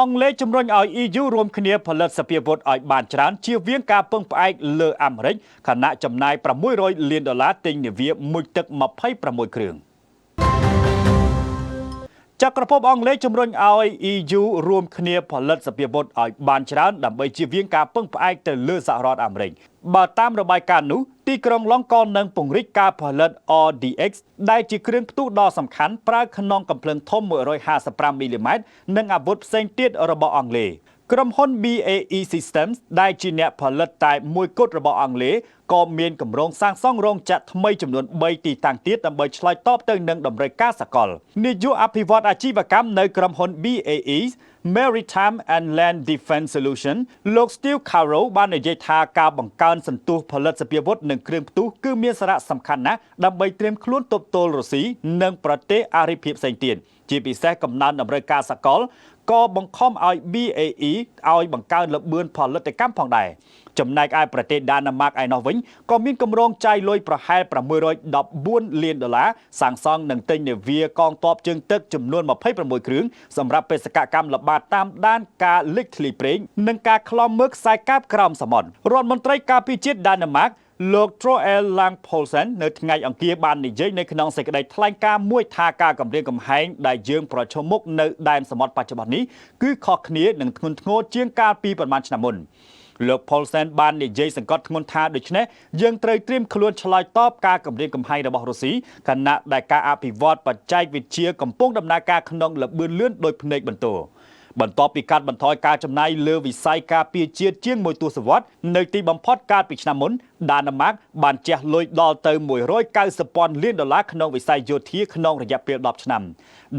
អង់គ្លេសជំរុញឲ្យ EU រួមគ្នាផលិតសពាវុធឲ្យបានច្រើនជៀសវាងការពឹងផ្អែកលើអាមេរិកខណៈចំណាយ$600 លានទិញនាវាមុជទឹក26គ្រឿងចក្រភពអង់គ្លេសជំរុញឲ្យ EU រួមគ្នាផលិតសពាវុធឲ្យបានច្រើនដើម្បីជៀសវាងការពឹងផ្អែកទៅលើសហរដ្ឋអាមេរិកបើតាមរបាយការណ៍នោះទីក្រុងឡុងកននឹងពង្រីកការផលិត RDX ដែលជាគ្រឿងផ្ទុះដ៏សំខាន់ប្រើក្នុងកំភ្លើងធំ155មីលីម៉ែត្រនិងអាវុធផ្សេងទៀតរបស់អង់គ្លេសក្រុមហ៊ុន BAE Systems ដែលជាអ្នកផលិតតែមួយគត់របស់អង់គ្លេសក៏មានគម្រោងសាងសង់រោងចក្រថ្មីចំនួន3ទីតាំងទៀតដើម្បីឆ្លើយតបទៅនឹងតម្រូវការសកលនាយកអភិវឌ្ឍអាជីវកម្មនៅក្រុមហ៊ុន BAE Maritime and Land Defense Solution លោក Steve Carroll បាននិយាយថាការបង្កើនសន្ទុះផលិតសពាវុធនិងគ្រឿងផ្ទុះគឺមានសារៈសំខាន់ណាស់ដើម្បីត្រៀមខ្លួនទប់ទល់រុស្ស៊ីនិងប្រទេសអារ៉េភាគផ្សេងទៀតជាពិសេសកំណើនតម្រូវការសកលក៏បង្ខំឲ្យ BAE ឲ្យបង្កើនល្បឿនផលិតកម្មផងដែរចំណែកឯប្រទេសដាណឺម៉ាកឯណោះវិញក៏មានគម្រោងចាយលុយប្រហែល$614 លានសាងសង់និងទិញនាវាកងទ័ពជើងទឹកចំនួន26គ្រឿងសម្រាប់បេសកកម្មល្បាតតាមដានការលិចធ្លីប្រេងនិងការខ្លំមើលខ្សែកាបក្រោមសមុទ្ររដ្ឋមន្ត្រីការពារជាតិដាណឺម៉ាកលោក Troel Langpoulsen នៅថ្ងៃអង្គារបាននិយាយនៅក្នុងសេចក្តីថ្លែងការណ៍មួយថាការគម្រាមកំហែងដែលយើងប្រឈមមុខនៅដែនសមុទ្របច្ចុប្បន្ននេះគឺខុសគ្នានិងធ្ងន់ធ្ងរជាងកាលពីប្រមាណឆ្នាំមុនលោក Paulsen បាននិយាយសង្កត់ធ្ងន់ថាដូច្នេះយើងត្រូវត្រៀមខ្លួនឆ្លើយតបការគម្រាមកំហែងរបស់រុស្ស៊ីខណៈដែលការអភិវឌ្ឍបច្ចេកវិទ្យាកំពុងដំណើរការក្នុងល្បឿនលឿនដោយភ្នែកបន្ទោបន្ទាប់ពីកាត់បន្ថយការចំណាយលើវិស័យការពារជាតិជាង1ទសវត្សរ៍នៅទីបំផុតកាលពីឆ្នាំមុនដាណឺម៉ាកបានជះលុយដល់ទៅ$190,000 លានក្នុងវិស័យយោធាក្នុងរយៈពេល10ឆ្នាំ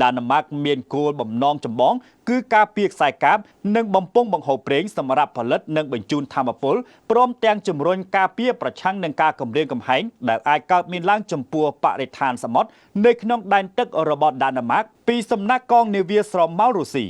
ដាណឺម៉ាកមានគោលបំណងចម្បងគឺការពារខ្សែកាបនិងបំពង់បង្ហូរប្រេងសម្រាប់ផលិតនិងបញ្ជូនថាមពលព្រមទាំងជំរុញការពារប្រឆាំងនឹងការគំរាមកំហែងដែលអាចកើតមានឡើងចំពោះបរិស្ថានសមុទ្រនៅក្នុងដែនទឹករបស់ដាណឺម៉ាកពីសំណាក់កងនាវាស្រមោលរុស្ស៊ី